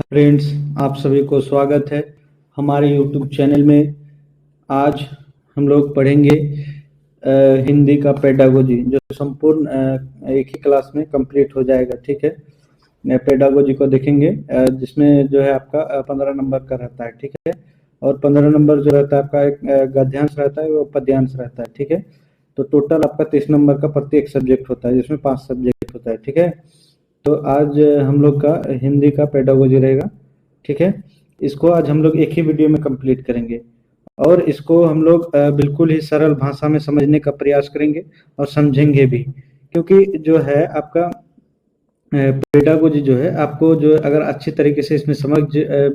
Friends, आप सभी को स्वागत है हमारे यूट्यूब चैनल में। आज हम लोग पढ़ेंगे हिंदी का पेडागोजी, जो संपूर्ण एक ही क्लास में कंप्लीट हो जाएगा। ठीक है, पेडागोजी को देखेंगे, जिसमें जो है आपका 15 नंबर का रहता है। ठीक है, और 15 नंबर जो रहता है आपका एक गद्यांश रहता है, वो पद्यांश रहता है। ठीक है, तो टोटल आपका 30 नंबर का प्रत्येक सब्जेक्ट होता है, जिसमें 5 सब्जेक्ट होता है। ठीक है, तो आज हम लोग का हिंदी का पेडागोजी रहेगा। ठीक है, इसको आज हम लोग एक ही वीडियो में कंप्लीट करेंगे और इसको हम लोग बिल्कुल ही सरल भाषा में समझने का प्रयास करेंगे और समझेंगे भी, क्योंकि जो है आपका पेडागोजी जो है आपको जो अगर अच्छी तरीके से इसमें समझ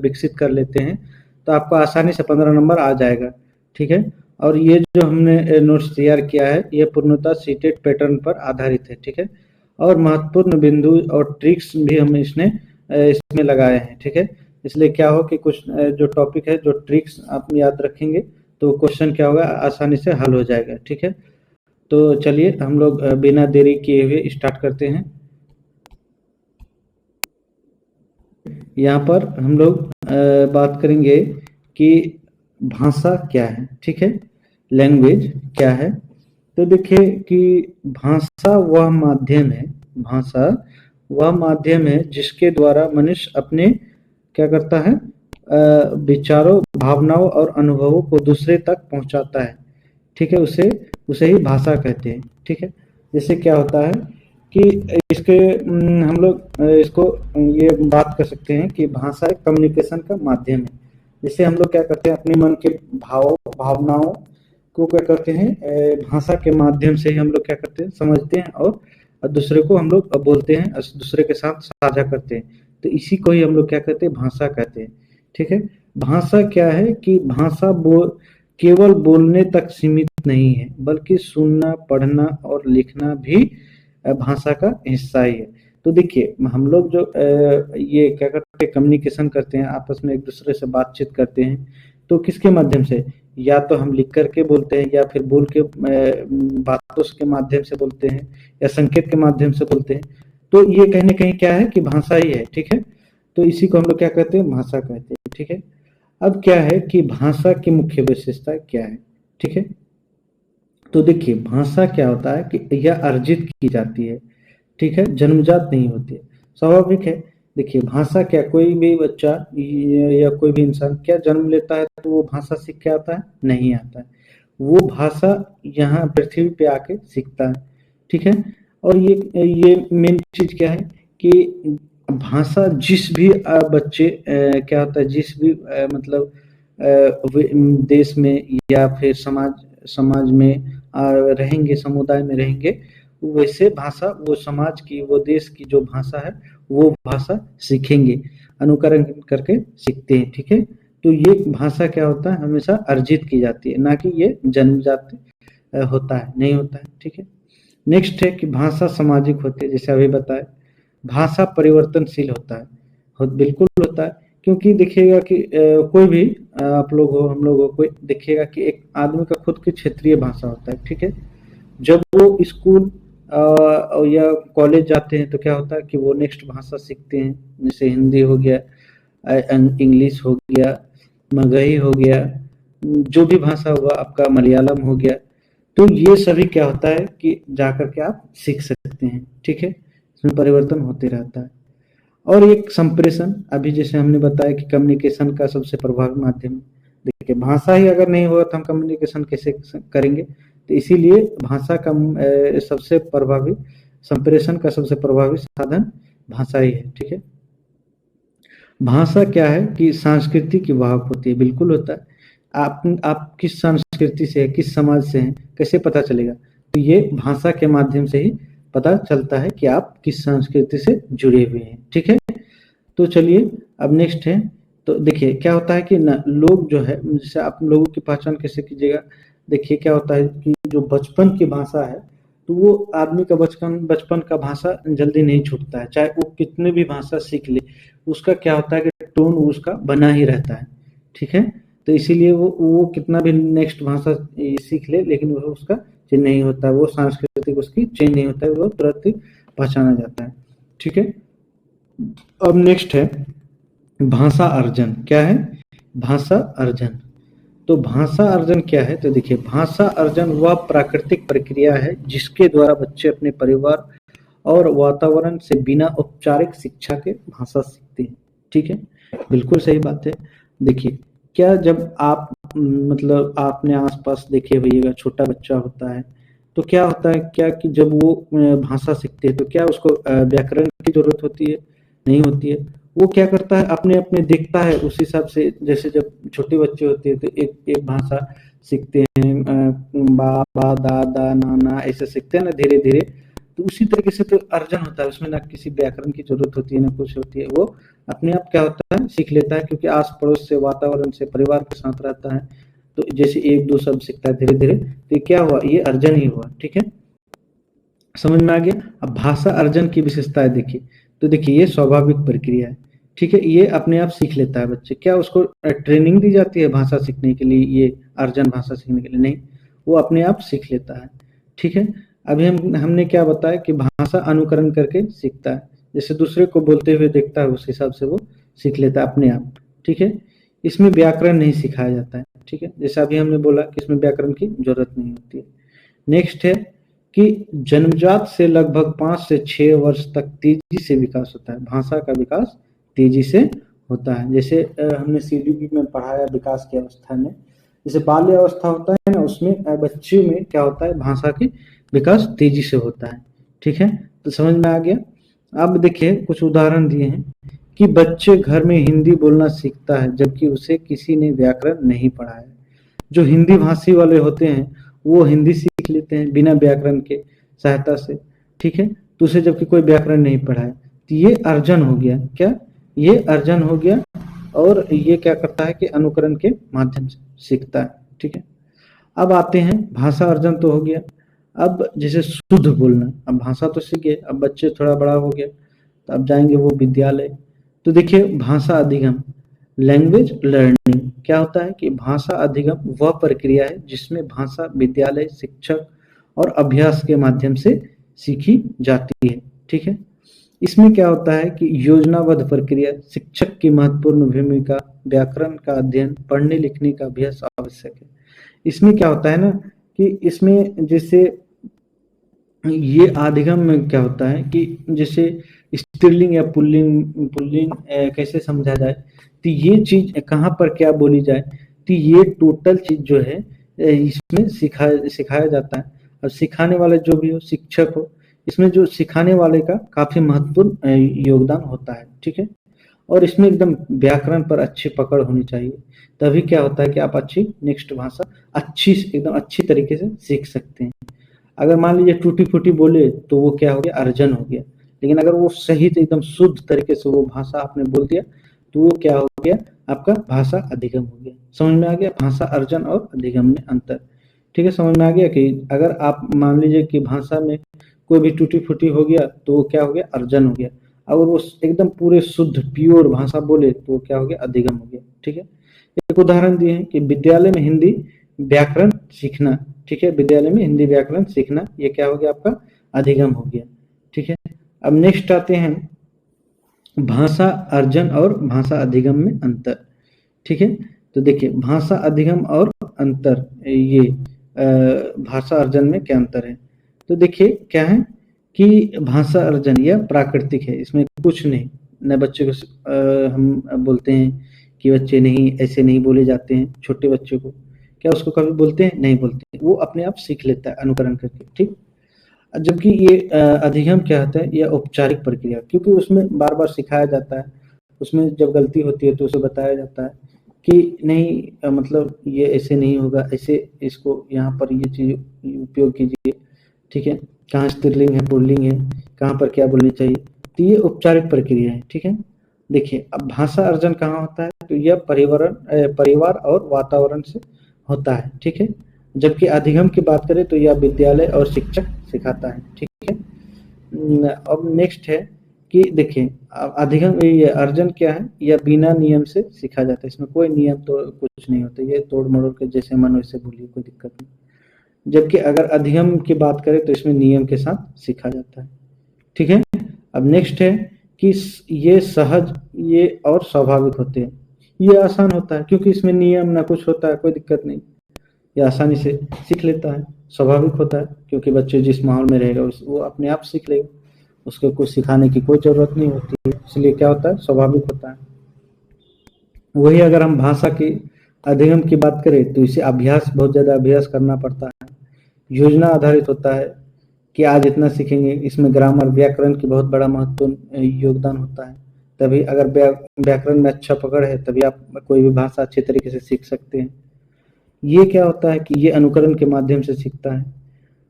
विकसित कर लेते हैं तो आपको आसानी से 15 नंबर आ जाएगा। ठीक है, और ये जो हमने नोट्स तैयार किया है ये पूर्णतः सीटेड पैटर्न पर आधारित है। ठीक है, और महत्वपूर्ण बिंदु और ट्रिक्स भी हम इसमें लगाए हैं। ठीक है, इसलिए क्या हो कि कुछ जो टॉपिक है, जो ट्रिक्स आप याद रखेंगे तो क्वेश्चन क्या होगा, आसानी से हल हो जाएगा। ठीक है, तो चलिए हम लोग बिना देरी किए हुए स्टार्ट करते हैं। यहाँ पर हम लोग बात करेंगे कि भाषा क्या है। ठीक है, लैंग्वेज क्या है। तो देखिए कि भाषा वह माध्यम है, भाषा वह माध्यम है जिसके द्वारा मनुष्य अपने क्या करता है, विचारों, भावनाओं और अनुभवों को दूसरे तक पहुंचाता है। ठीक है, उसे उसे ही भाषा कहते हैं। ठीक है, जैसे क्या होता है कि इसके हम लोग इसको ये बात कर सकते हैं कि भाषा एक कम्युनिकेशन का माध्यम है। जिससे हम लोग क्या करते हैं, अपने मन के भावनाओं को क्या करते हैं, भाषा के माध्यम से ही हम लोग क्या करते हैं, समझते हैं और दूसरे को हम लोग बोलते हैं, दूसरे के साथ साझा करते हैं। तो इसी को ही हम लोग क्या कहते हैं, भाषा कहते हैं। ठीक है, भाषा क्या है कि भाषा केवल बोलने तक सीमित नहीं है, बल्कि सुनना, पढ़ना और लिखना भी भाषा का हिस्सा ही है। तो देखिए हम लोग जो ये क्या करते हैं, कम्युनिकेशन करते हैं, आपस में एक दूसरे से बातचीत करते हैं, तो किसके माध्यम से, या तो हम लिख करके बोलते हैं, या फिर बोल के बातों के माध्यम से बोलते हैं, या संकेत के माध्यम से बोलते हैं। तो ये कहीं ना कहीं क्या है कि भाषा ही है। ठीक है, तो इसी को हम लोग क्या कहते हैं, भाषा कहते हैं। ठीक है, अब क्या है कि भाषा की मुख्य विशेषता क्या है। ठीक है, तो देखिए भाषा क्या होता है कि यह अर्जित की जाती है। ठीक है, जन्मजात नहीं होती है, स्वाभाविक है। देखिए भाषा क्या, कोई भी बच्चा या कोई भी इंसान क्या जन्म लेता है तो वो भाषा सीख के आता है, नहीं आता है। वो भाषा यहाँ पृथ्वी पे आके सीखता है। ठीक है, और ये मेन चीज क्या है कि भाषा जिस भी बच्चे क्या होता है, जिस भी मतलब देश में या फिर समाज में रहेंगे, समुदाय में रहेंगे, वैसे भाषा वो समाज की, वो देश की जो भाषा है वो भाषा सीखेंगे, अनुकरण करके सीखते हैं। ठीक है, तो ये भाषा क्या होता है, हमेशा अर्जित की जाती है, ना कि ये जन्मजात होता है, नहीं होता है। ठीक है, नेक्स्ट है कि भाषा सामाजिक होती है, जैसे अभी बताए। भाषा परिवर्तनशील होता है, बिल्कुल होता है, क्योंकि देखिएगा कि कोई भी आप लोग हो, हम लोग हो, कोई देखिएगा कि एक आदमी का खुद की क्षेत्रीय भाषा होता है। ठीक है, जब वो स्कूल या कॉलेज जाते हैं तो क्या होता है कि वो नेक्स्ट भाषा सीखते हैं, जैसे हिंदी हो गया, इंग्लिश हो गया, मगही हो गया, जो भी भाषा हुआ आपका, मलयालम हो गया। तो ये सभी क्या होता है कि जाकर के आप सीख सकते हैं। ठीक है, इसमें परिवर्तन होते रहता है। और एक संप्रेषण, अभी जैसे हमने बताया कि कम्युनिकेशन का सबसे प्रभावी माध्यम, देखिए भाषा ही अगर नहीं होगा तो हम कम्युनिकेशन कैसे करेंगे। तो इसीलिए भाषा का सबसे प्रभावी, संप्रेषण का सबसे प्रभावी साधन भाषा ही है। ठीक है, भाषा क्या है कि संस्कृति की वाहक होती है, बिल्कुल होता है। आप किस संस्कृति से है, किस समाज से हैं, कैसे पता चलेगा, तो ये भाषा के माध्यम से ही पता चलता है कि आप किस संस्कृति से जुड़े हुए हैं। ठीक है, तो चलिए अब नेक्स्ट है। तो देखिए क्या होता है कि ना लोग जो है, जैसे आप लोगों की पहचान कैसे कीजिएगा, देखिए क्या होता है कि जो बचपन की भाषा है, तो वो आदमी का बचपन बचपन का भाषा जल्दी नहीं छूटता है, चाहे वो कितने भी भाषा सीख ले, उसका क्या होता है कि टोन उसका बना ही रहता है। ठीक है, तो इसीलिए वो कितना भी नेक्स्ट भाषा सीख ले, लेकिन वो उसका चेंज नहीं होता है, वो सांस्कृतिक उसकी चेंज नहीं होता है, वो तुरंत ही पहचाना जाता है। ठीक है, अब नेक्स्ट है भाषा अर्जन क्या है? भाषा अर्जन। तो भाषा अर्जन क्या है? तो देखिए, भाषा अर्जन वह प्राकृतिक प्रक्रिया है जिसके द्वारा बच्चे अपने परिवार और वातावरण से बिना औपचारिक शिक्षा के भाषा सीखते हैं। ठीक है, बिल्कुल सही बात है। देखिए, क्या जब आप मतलब आपने आसपास देखे होइएगा, छोटा बच्चा होता है तो क्या होता है क्या कि जब वो भाषा सीखते हैं तो क्या उसको व्याकरण की जरूरत होती है? नहीं होती है। वो क्या करता है, अपने अपने देखता है उस हिसाब से। जैसे जब छोटे बच्चे होते हैं तो एक एक भाषा सीखते हैं, बा बा दा दा ना ना ऐसे सीखते हैं ना धीरे धीरे। तो उसी तरीके से तो अर्जन होता है, उसमें ना किसी व्याकरण की जरूरत होती है ना कुछ होती है। वो अपने आप क्या होता है, सीख लेता है, क्योंकि आस पड़ोस से, वातावरण से, परिवार के साथ रहता है। तो जैसे एक दो शब्द सीखता है धीरे धीरे, तो ये क्या हुआ, ये अर्जन ही हुआ। ठीक है, समझ में आ गया। अब भाषा अर्जन की विशेषताएं देखिए। तो देखिए, ये स्वाभाविक प्रक्रिया है। ठीक है, ये अपने आप सीख लेता है बच्चे। क्या उसको ट्रेनिंग दी जाती है भाषा सीखने के लिए? ये अर्जन भाषा सीखने के लिए नहीं, वो अपने आप सीख लेता है। ठीक है, अभी हमने क्या बताया कि भाषा अनुकरण करके सीखता है। जैसे दूसरे को बोलते हुए देखता है, उस हिसाब से वो सीख लेता है अपने आप। ठीक है, इसमें व्याकरण नहीं सिखाया जाता है। ठीक है, जैसे अभी हमने बोला कि इसमें व्याकरण की जरूरत नहीं होती है। नेक्स्ट है कि जन्मजात से लगभग 5 से 6 वर्ष तक तेजी से विकास होता है। भाषा का विकास तेजी से होता है। जैसे हमने सीडीपी में पढ़ाया विकास की अवस्था में, जैसे बाल्य अवस्था होता है ना, उसमें बच्चे में क्या होता है, भाषा की विकास तेजी से होता है। ठीक है, तो समझ में आ गया। अब देखिए, कुछ उदाहरण दिए हैं कि बच्चे घर में हिंदी बोलना सीखता है जबकि उसे किसी ने व्याकरण नहीं पढ़ाया। जो हिंदी भाषी वाले होते हैं वो हिंदी सीख लेते हैं बिना व्याकरण के सहायता से। ठीक है, तो उसे जबकि कोई व्याकरण नहीं पढ़ा है, तो ये अर्जन हो गया। क्या? ये अर्जन हो गया। और ये क्या करता है कि अनुकरण के माध्यम से सीखता है। ठीक है, अब आते हैं, भाषा अर्जन तो हो गया। अब जैसे शुद्ध बोलना, अब भाषा तो सीख गए, अब बच्चे थोड़ा बड़ा हो गया तो अब जाएंगे वो विद्यालय। तो देखिए, भाषा अधिगम, लैंग्वेज लर्निंग क्या होता है कि भाषा अधिगम वह प्रक्रिया है जिसमें भाषा विद्यालय, शिक्षक और अभ्यास के माध्यम से सीखी जाती है। ठीक है, इसमें क्या होता है कि योजनाबद्ध प्रक्रिया, शिक्षक की महत्वपूर्ण भूमिका, व्याकरण का अध्ययन, पढ़ने लिखने का अभ्यास आवश्यक है। इसमें क्या होता है ना कि इसमें जैसे ये आदिगम में क्या होता है कि जैसे स्त्रीलिंग या पुल्लिंग पुल्लिंग कैसे समझा जाए, तो ये चीज कहाँ पर क्या बोली जाए, तो ये टोटल चीज जो है इसमें सिखाया जाता है। और सिखाने वाले जो भी हो, शिक्षक हो, इसमें जो सिखाने वाले का काफी महत्वपूर्ण योगदान होता है। ठीक है, और इसमें एकदम व्याकरण पर अच्छी पकड़ होनी चाहिए, तभी क्या होता है कि आप अच्छी नेक्स्ट भाषा अच्छी एकदम अच्छी तरीके से सीख सकते हैं। अगर मान लीजिए टूटी फूटी बोले तो वो क्या हो गया, अर्जन हो गया। लेकिन अगर वो सही तो एकदम शुद्ध तरीके से वो भाषा आपने बोल दिया तो वो क्या हो गया, आपका भाषा अधिगम हो गया। समझ में आ गया भाषा अर्जन और अधिगम में अंतर? ठीक है, समझ में आ गया कि अगर आप मान लीजिए कि भाषा में कोई भी टूटी फूटी हो गया तो वो क्या हो गया, अर्जन हो गया। अगर वो एकदम पूरे शुद्ध प्योर भाषा बोले तो वो क्या हो गया, अधिगम हो गया। ठीक है, एक उदाहरण दिए हैं कि विद्यालय में हिंदी व्याकरण सीखना। ठीक है, विद्यालय में हिंदी व्याकरण सीखना, ये क्या हो गया, आपका अधिगम हो गया। ठीक है, अब नेक्स्ट आते हैं भाषा अर्जन और भाषा अधिगम में अंतर। ठीक है, तो देखिए, भाषा अधिगम और अंतर, ये भाषा अर्जन में क्या अंतर है? तो देखिए क्या है कि भाषा अर्जन यह प्राकृतिक है, इसमें कुछ नहीं। न बच्चे को हम बोलते हैं कि बच्चे नहीं, ऐसे नहीं बोले जाते हैं छोटे बच्चों को। क्या उसको कभी बोलते हैं? नहीं बोलते, वो अपने आप सीख लेता है अनुकरण करके। ठीक, जबकि ये अधिगम क्या होता है, यह औपचारिक प्रक्रिया, क्योंकि उसमें बार बार सिखाया जाता है। उसमें जब गलती होती है तो उसे बताया जाता है कि नहीं, मतलब ये ऐसे नहीं होगा, ऐसे इसको यहाँ पर ये चीज उपयोग कीजिए। ठीक है, कहाँ स्त्रीलिंग है, पुल्लिंग है, कहाँ पर क्या बोलनी चाहिए, तो ये औपचारिक प्रक्रिया है। ठीक है, देखिए, अब भाषा अर्जन कहाँ होता है, तो यह परिवार और वातावरण से होता है। ठीक है, जबकि अधिगम की बात करें तो यह विद्यालय और शिक्षक सिखाता है। ठीक है, अब नेक्स्ट है कि देखिए, अधिगम ये अर्जन क्या है, यह बिना नियम से सीखा जाता है। इसमें कोई नियम तो कुछ नहीं होता, ये तोड़ मरोड़ के जैसे मन वैसे बोलिए, कोई दिक्कत नहीं। जबकि अगर अधिगम की बात करें तो इसमें नियम के साथ सीखा जाता है। ठीक है, अब नेक्स्ट है कि ये सहज, ये और स्वाभाविक होते हैं। ये आसान होता है क्योंकि इसमें नियम ना कुछ होता है, कोई दिक्कत नहीं, ये आसानी से सीख लेता है। स्वाभाविक होता है क्योंकि बच्चे जिस माहौल में रहेगा वो अपने आप सीख लेगा, उसको कुछ सिखाने की कोई जरूरत नहीं होती है, इसलिए क्या होता है, स्वाभाविक होता है। वही अगर हम भाषा की अधिगम की बात करें तो इसे अभ्यास, बहुत ज़्यादा अभ्यास करना पड़ता है। योजना आधारित होता है कि आज इतना सीखेंगे, इसमें ग्रामर, व्याकरण की बहुत बड़ा महत्वपूर्ण योगदान होता है। तभी अगर व्याकरण में अच्छा पकड़ है तभी आप कोई भी भाषा अच्छे तरीके से सीख सकते हैं। ये क्या होता है कि ये अनुकरण के माध्यम से सीखता है।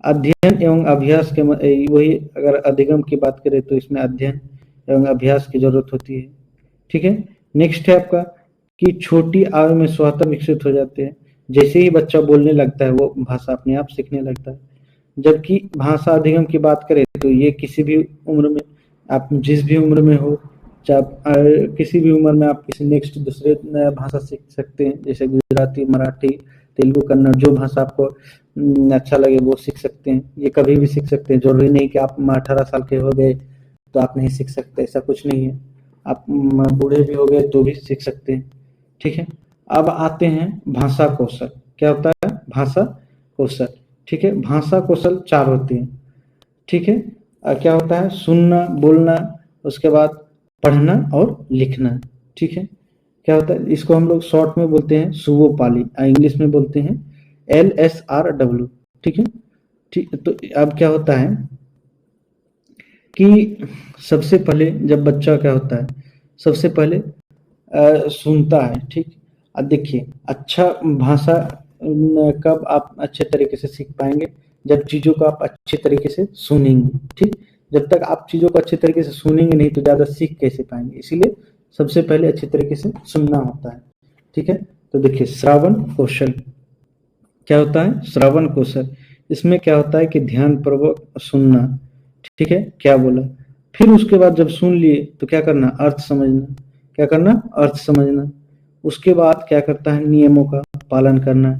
अध्ययन एवं अभ्यास के वही अगर अधिगम की बात करें तो इसमें अध्ययन एवं अभ्यास की जरूरत होती है। ठीक है, नेक्स्ट है आपका कि छोटी आयु में स्वतः विकसित हो जाते हैं। जैसे ही बच्चा बोलने लगता है वो भाषा अपने आप सीखने लगता है। जबकि भाषा अधिगम की बात करें तो ये किसी भी उम्र में, आप जिस भी उम्र में हो, चाहे किसी भी उम्र में आप किसी नेक्स्ट दूसरे भाषा सीख सकते हैं, जैसे गुजराती, मराठी, तेलुगु, कन्नड़, जो भाषा आपको अच्छा लगे वो सीख सकते हैं। ये कभी भी सीख सकते हैं, जरूरी नहीं कि आप 18 साल के हो गए तो आप नहीं सीख सकते, ऐसा कुछ नहीं है। आप बूढ़े भी हो गए तो भी सीख सकते हैं। ठीक है, अब आते हैं भाषा कौशल। क्या होता है भाषा कौशल? ठीक है, भाषा कौशल 4 होते हैं। ठीक है, क्या होता है, सुनना, बोलना, उसके बाद पढ़ना और लिखना। ठीक है, क्या होता है, इसको हम लोग शॉर्ट में बोलते हैं सुवोपाली, इंग्लिश में बोलते हैं LSRW। ठीक है, ठीक। तो अब क्या होता है कि सबसे पहले जब बच्चा क्या होता है, सबसे पहले सुनता है। ठीक, अब देखिए, अच्छा भाषा कब आप अच्छे तरीके से सीख पाएंगे, जब चीज़ों को आप अच्छे तरीके से सुनेंगे। ठीक, जब तक आप चीज़ों को अच्छे तरीके से सुनेंगे नहीं तो ज़्यादा सीख कैसे पाएंगे, इसीलिए सबसे पहले अच्छे तरीके से सुनना होता है। ठीक है, तो देखिए श्रवण कौशल क्या होता है, श्रवण कौशल, इसमें क्या होता है कि ध्यानपूर्वक सुनना। ठीक है, क्या बोला, फिर उसके बाद जब सुन लिए तो क्या करना, अर्थ समझना। क्या करना, अर्थ समझना। उसके बाद क्या करता है, नियमों का पालन करना।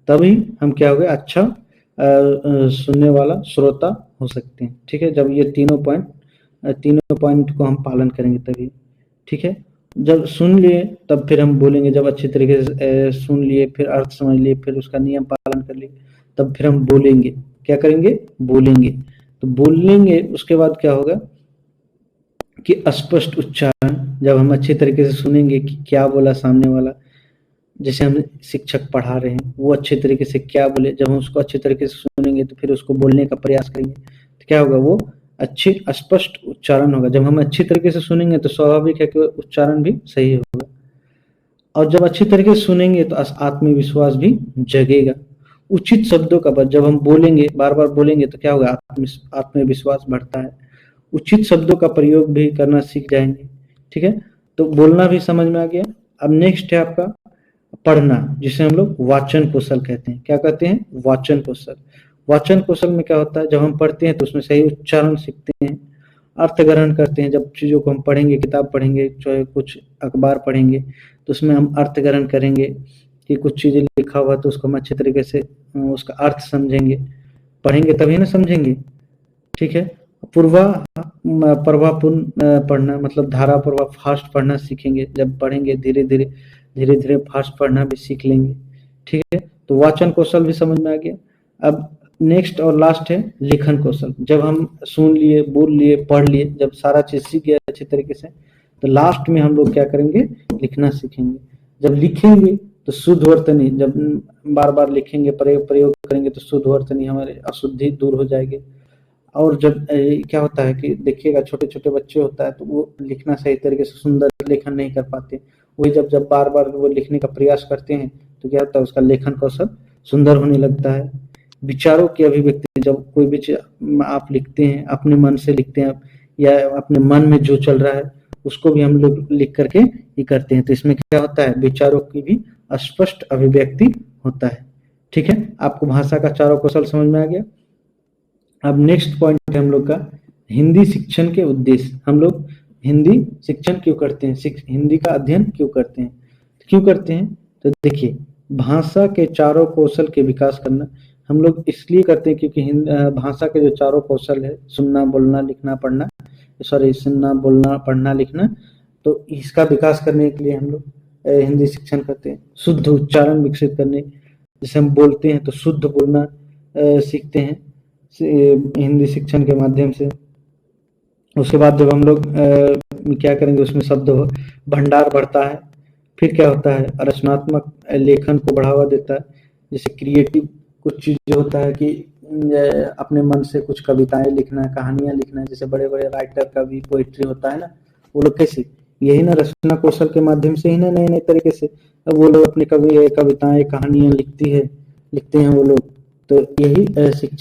तभी हम क्या हो गए, अच्छा सुनने वाला श्रोता हो सकते हैं। ठीक है, जब ये तीनों पॉइंट को हम पालन करेंगे तभी। ठीक है, जब सुन लिए तब फिर हम बोलेंगे, जब अच्छी तरीके से सुन लिए, फिर अर्थ समझ लिए, फिर उसका नियम पालन कर लिए, तब फिर हम बोलेंगे। क्या करेंगे, बोलेंगे। तो बोलेंगे, उसके बाद क्या होगा कि स्पष्ट उच्चारण, जब हम अच्छे तरीके से सुनेंगे कि क्या बोला सामने वाला, जैसे हम शिक्षक पढ़ा रहे हैं वो अच्छे तरीके से क्या बोले, जब हम उसको अच्छे तरीके से सुनेंगे तो फिर उसको बोलने का प्रयास करेंगे तो क्या होगा, वो अच्छे स्पष्ट उच्चारण होगा। जब हम अच्छी तरीके से सुनेंगे तो स्वाभाविक है कि उच्चारण भी सही होगा, और जब अच्छी तरीके से सुनेंगे तो आत्मविश्वास भी जगेगा। उचित शब्दों का, जब हम बोलेंगे, बार बार बोलेंगे तो क्या होगा, आत्मविश्वास बढ़ता है। उचित शब्दों का प्रयोग भी करना सीख जाएंगे। ठीक है, तो बोलना भी समझ में आ गया। अब नेक्स्ट है आपका पढ़ना, जिसे हम लोग वाचन कौशल कहते हैं। क्या कहते हैं, वाचन कौशल। वाचन कौशल में क्या होता है, जब हम पढ़ते हैं तो उसमें सही उच्चारण सीखते हैं, अर्थ ग्रहण करते हैं। जब चीज़ों को हम पढ़ेंगे, किताब पढ़ेंगे, चाहे कुछ अखबार पढ़ेंगे, तो उसमें हम अर्थ ग्रहण करेंगे कि कुछ चीज़ें लिखा हुआ तो उसको हम अच्छे तरीके से उसका अर्थ समझेंगे। पढ़ेंगे तभी ना समझेंगे। ठीक है, प्रभावपूर्ण पढ़ना, मतलब धारा प्रवाह, फास्ट पढ़ना सीखेंगे। जब पढ़ेंगे धीरे धीरे फास्ट पढ़ना भी सीख लेंगे। ठीक है, तो वाचन कौशल भी समझ में आ गया। अब नेक्स्ट और लास्ट है लिखन कौशल। जब हम सुन लिए, बोल लिए, पढ़ लिए, जब सारा चीज सीख गया अच्छे तरीके से, तो लास्ट में हम लोग क्या करेंगे, लिखना सीखेंगे। जब लिखेंगे तो शुद्ध वर्तनी, जब बार बार लिखेंगे, प्रयोग करेंगे तो शुद्ध वर्तनी, हमारे अशुद्धि दूर हो जाएगी। और जब क्या होता है कि देखिएगा, छोटे छोटे बच्चे होता है तो वो लिखना सही तरीके से सुंदर लेखन नहीं कर पाते। वही जब जब बार बार वो लिखने का प्रयास करते हैं तो क्या होता है, उसका लेखन कौशल सुंदर होने लगता है। विचारों की अभिव्यक्ति, जब कोई भी आप लिखते हैं, अपने मन से लिखते हैं या अपने मन में जो चल रहा है उसको भी हम लोग लिख करके ही करते हैं, तो इसमें क्या होता है, विचारों की भी स्पष्ट अभिव्यक्ति होता है। ठीक है, आपको भाषा का चारों कौशल समझ में आ गया। अब नेक्स्ट पॉइंट है हम लोग का हिंदी शिक्षण के उद्देश्य। हम लोग हिंदी शिक्षण क्यों करते हैं, हिंदी का अध्ययन क्यों करते हैं, क्यों करते हैं, तो देखिए, भाषा के चारों कौशल के विकास करना हम लोग इसलिए करते हैं क्योंकि भाषा के जो चारों कौशल है, सुनना, बोलना, लिखना, पढ़ना, सॉरी सुनना, बोलना, पढ़ना, लिखना, तो इसका विकास करने के लिए हम लोग हिंदी शिक्षण करते हैं। शुद्ध उच्चारण विकसित करने, जैसे हम बोलते हैं तो शुद्ध बोलना सीखते हैं हिंदी शिक्षण के माध्यम से। उसके बाद जब हम लोग क्या करेंगे, उसमें शब्द भंडार बढ़ता है। फिर क्या होता है, रचनात्मक लेखन को बढ़ावा देता है। जैसे क्रिएटिव कुछ चीज होता है कि अपने मन से कुछ कविताएं लिखना है, कहानियां लिखना है। जैसे बड़े बड़े राइटर का भी पोइट्री होता है ना, वो लोग कैसे, यही ना रचना कौशल के माध्यम से ही ना नए नए तरीके से अब वो लोग अपनी कविताएं, कहानियां लिखते हैं वो लोग। तो यही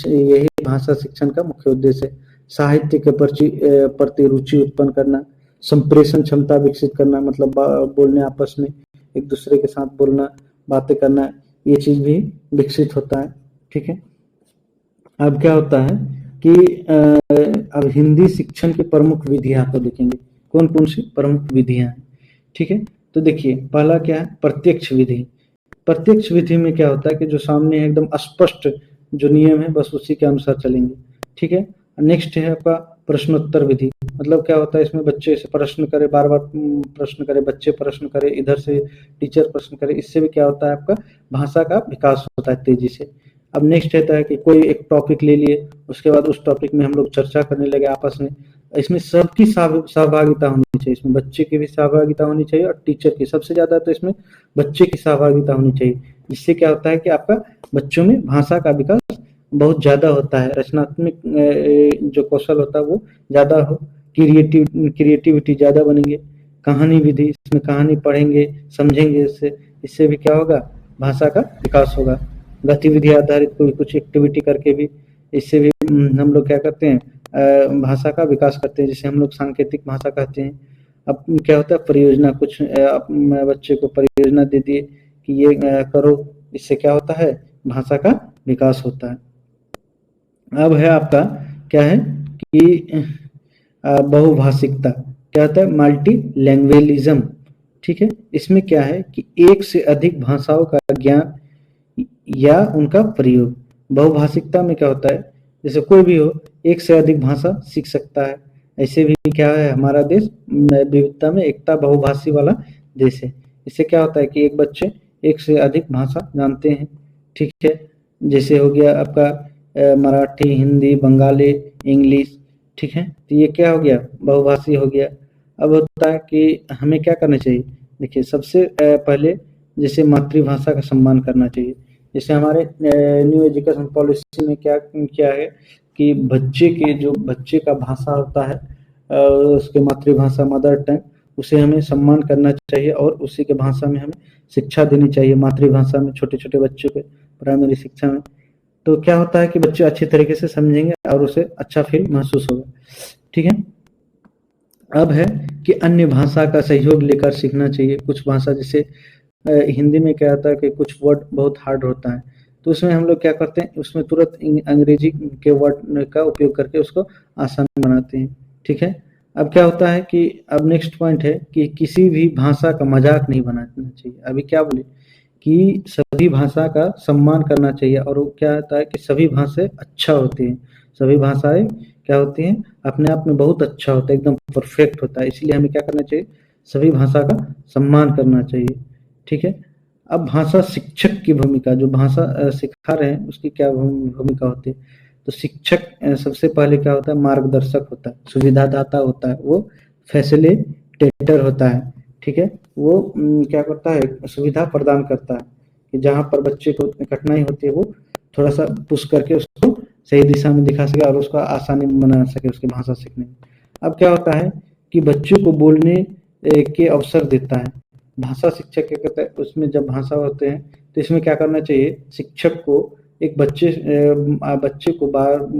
यही भाषा शिक्षण का मुख्य उद्देश्य है। साहित्य के प्रति रुचि उत्पन्न करना, संप्रेषण क्षमता विकसित करना, मतलब बोलने, आपस में एक दूसरे के साथ बोलना, बातें करना, ये चीज भी विकसित होता है। ठीक है। अब क्या होता है कि अब हिंदी शिक्षण की प्रमुख विधियां को देखेंगे, कौन कौन सी प्रमुख विधियां हैं। ठीक है। तो देखिए, पहला क्या है, प्रत्यक्ष विधि। प्रत्यक्ष विधि में क्या होता है कि जो सामने है एकदम स्पष्ट जो नियम है, बस उसी के अनुसार चलेंगे। ठीक है। नेक्स्ट है आपका प्रश्नोत्तर विधि। मतलब क्या होता है, इसमें बच्चे से प्रश्न करे, बार बार प्रश्न करे, बच्चे प्रश्न करे, इधर से टीचर प्रश्न करे। इससे भी क्या होता है, आपका भाषा का विकास होता है तेजी से। अब नेक्स्ट रहता है कि कोई एक टॉपिक ले लिए, उसके बाद उस टॉपिक में हम लोग चर्चा करने लगे आपस में। इसमें सबकी सहभागिता होनी चाहिए। इसमें बच्चे की भी सहभागिता होनी चाहिए और टीचर की, सबसे ज्यादा तो इसमें बच्चे की सहभागिता होनी चाहिए। इससे क्या होता है कि आपका बच्चों में भाषा का विकास बहुत ज्यादा होता है, रचनात्मक जो कौशल होता है वो ज्यादा हो, क्रिएटिविटी ज्यादा बनेंगे। कहानी विधि, इसमें कहानी पढ़ेंगे, समझेंगे, इससे भी क्या होगा, भाषा का विकास होगा। गतिविधि आधारित कोई कुछ एक्टिविटी करके भी, इससे भी हम लोग क्या करते हैं, भाषा का विकास करते हैं, जिसे हम लोग सांकेतिक भाषा कहते हैं। अब क्या होता है, परियोजना, कुछ बच्चे को परियोजना दे दिए कि ये करो, इससे क्या होता है, भाषा का विकास होता है। अब है आपका क्या है कि बहुभाषिकता, क्या होता है, मल्टी लैंग्वेलिज्म। ठीक है। इसमें क्या है कि एक से अधिक भाषाओं का ज्ञान या उनका प्रयोग। बहुभाषिकता में क्या होता है, जैसे कोई भी हो एक से अधिक भाषा सीख सकता है। ऐसे भी क्या है, हमारा देश विविधता में एकता, बहुभाषी वाला देश है। इससे क्या होता है कि एक बच्चे एक से अधिक भाषा जानते हैं। ठीक है। जैसे हो गया आपका मराठी, हिंदी, बंगाली, इंग्लिश। ठीक है। तो ये क्या हो गया, बहुभाषी हो गया। अब होता है कि हमें क्या करना चाहिए, देखिए सबसे पहले जैसे मातृभाषा का सम्मान करना चाहिए। जैसे हमारे न्यू एजुकेशन पॉलिसी में क्या क्या है कि बच्चे का भाषा होता है, उसके मातृभाषा, मदर टंग, उसे हमें सम्मान करना चाहिए और उसी के भाषा में हमें शिक्षा देनी चाहिए, मातृभाषा में, छोटे छोटे बच्चों को प्राइमरी शिक्षा में। तो क्या होता है कि बच्चे अच्छी तरीके से समझेंगे और उसे अच्छा फील महसूस होगा। ठीक है। अब है कि अन्य भाषा का सहयोग लेकर सीखना चाहिए। कुछ भाषा जैसे हिंदी में क्या होता है कि कुछ वर्ड बहुत हार्ड होता है, तो उसमें हम लोग क्या करते हैं, उसमें तुरंत अंग्रेजी के वर्ड का उपयोग करके उसको आसान बनाते हैं। ठीक है। अब क्या होता है कि अब नेक्स्ट पॉइंट है कि किसी भी भाषा का मजाक नहीं बनाना चाहिए। अभी क्या बोले कि सभी भाषा का सम्मान करना चाहिए, और वो क्या होता है कि सभी भाषाएं अच्छा होती हैं, सभी भाषाएं क्या होती हैं, अपने आप में बहुत अच्छा होता है, एकदम परफेक्ट होता है। इसलिए हमें क्या करना चाहिए, सभी भाषा का सम्मान करना चाहिए। ठीक है। अब भाषा शिक्षक की भूमिका, जो भाषा सिखा रहे हैं उसकी क्या भूमिका होती है, तो शिक्षक सबसे पहले क्या होता है, मार्गदर्शक होता है, सुविधादाता होता है, वो फैसिलिटेटर होता है। ठीक है। वो क्या करता है, सुविधा प्रदान करता है कि जहाँ पर बच्चे को कठिनाई होती है वो थोड़ा सा पुश करके उसको सही दिशा में दिखा सके और उसको आसानी बना सके उसकी भाषा सीखने में। अब क्या होता है कि बच्चे को बोलने के अवसर देता है। भाषा शिक्षक क्या कहता है, उसमें जब भाषा होते हैं तो इसमें क्या करना चाहिए, शिक्षक को एक बच्चे को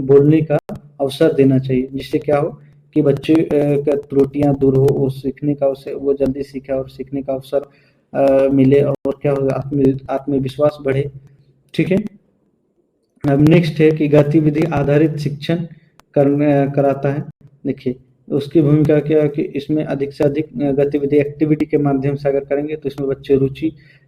बोलने का अवसर देना चाहिए, जिससे क्या हो कि बच्चे का त्रुटियां दूर हो, वो सीखने का, उसे वो जल्दी सीखे और सीखने का अवसर मिले, और क्या होगा, आत्मविश्वास बढ़े। ठीक है। अब नेक्स्ट है कि गतिविधि आधारित शिक्षण कराता है। देखिए उसकी भूमिका क्या है कि इसमें अधिक से अधिक गतिविधि, एक्टिविटी के माध्यम से अगर करेंगे तो इसमें बच्चे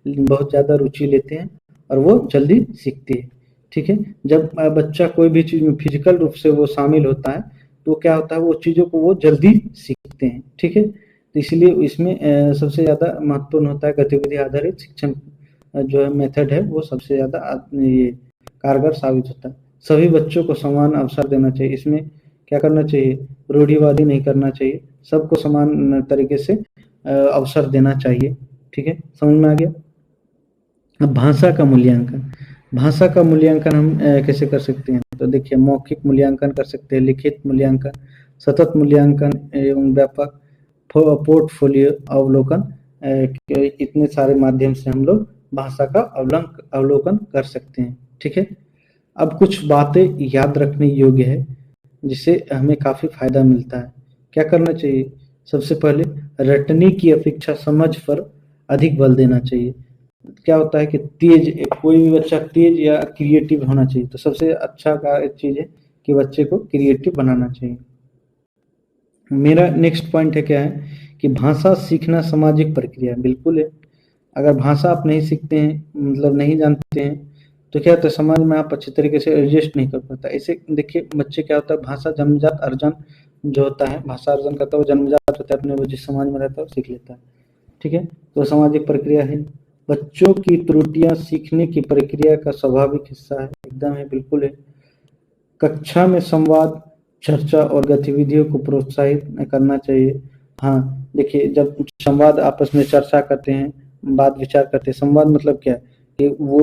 बहुत ज़्यादा रुचि लेते हैं और वो जल्दी सीखते हैं। ठीक है। जब बच्चा कोई भी चीज़ में फिजिकल रूप से वो शामिल होता है तो क्या होता है, वो चीज़ों को वो जल्दी सीखते हैं। ठीक है, तो इसलिए इसमें सबसे ज़्यादा महत्वपूर्ण होता है गतिविधि आधारित शिक्षण जो है मेथड है, वो सबसे ज़्यादा ये कारगर साबित होता है। सभी बच्चों को समान अवसर देना चाहिए। इसमें क्या करना चाहिए, रूढ़िवादी नहीं करना चाहिए, सबको समान तरीके से अवसर देना चाहिए। ठीक है, समझ में आ गया। अब भाषा का मूल्यांकन, भाषा का मूल्यांकन हम कैसे कर सकते हैं, तो देखिए मौखिक मूल्यांकन कर सकते हैं, लिखित मूल्यांकन, सतत मूल्यांकन एवं व्यापक पोर्टफोलियो अवलोकन, इतने सारे माध्यम से हम लोग भाषा का अवलोकन कर सकते हैं। ठीक है, अब कुछ बातें याद रखने योग्य है जिससे हमें काफ़ी फायदा मिलता है। क्या करना चाहिए, सबसे पहले रटने की अपेक्षा समझ पर अधिक बल देना चाहिए। क्या होता है कि तेज, कोई भी बच्चा तेज या क्रिएटिव होना चाहिए, तो सबसे अच्छा का एक चीज़ है कि बच्चे को क्रिएटिव बनाना चाहिए। मेरा नेक्स्ट पॉइंट है क्या है कि भाषा सीखना सामाजिक प्रक्रिया है। बिल्कुल है, अगर भाषा आप नहीं सीखते हैं, मतलब नहीं जानते हैं, तो क्या होता है समाज में आप अच्छे तरीके से एडजस्ट नहीं कर पाता। ऐसे देखिए बच्चे क्या होता है, भाषा जन्मजात अर्जन जो होता है, भाषा अर्जन करता है वो जन्मजात होता है, अपने वो जिस समाज में रहता है वो सीख लेता है। ठीक है, तो सामाजिक प्रक्रिया है। बच्चों की त्रुटियां सीखने की प्रक्रिया का स्वाभाविक हिस्सा है, एकदम है, बिल्कुल है। कक्षा में संवाद, चर्चा और गतिविधियों को प्रोत्साहित करना चाहिए। हाँ, देखिए जब संवाद आपस में चर्चा करते हैं, बात विचार करते हैं, संवाद मतलब क्या है कि वो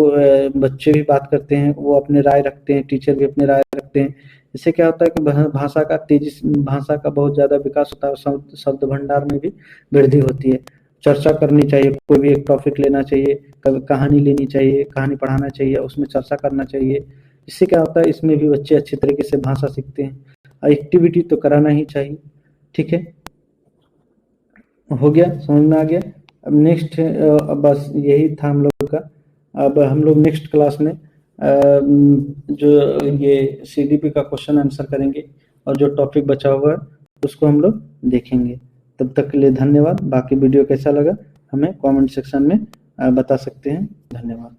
बच्चे भी बात करते हैं, वो अपने राय रखते हैं, टीचर भी अपने राय रखते हैं। इससे क्या होता है कि भाषा का बहुत ज़्यादा विकास होता है, शब्द भंडार में भी वृद्धि होती है। चर्चा करनी चाहिए, कोई भी एक टॉपिक लेना चाहिए, कभी कहानी लेनी चाहिए, कहानी पढ़ाना चाहिए, उसमें चर्चा करना चाहिए। इससे क्या होता है, इसमें भी बच्चे अच्छे तरीके से भाषा सीखते हैं। एक्टिविटी तो कराना ही चाहिए। ठीक है, हो गया, समझ में आ गया। अब नेक्स्ट बस यही था हम लोग का। अब हम लोग नेक्स्ट क्लास में जो ये CDP का क्वेश्चन आंसर करेंगे और जो टॉपिक बचा हुआ है उसको हम लोग देखेंगे। तब तक के लिए धन्यवाद। बाकी वीडियो कैसा लगा हमें कमेंट सेक्शन में बता सकते हैं। धन्यवाद।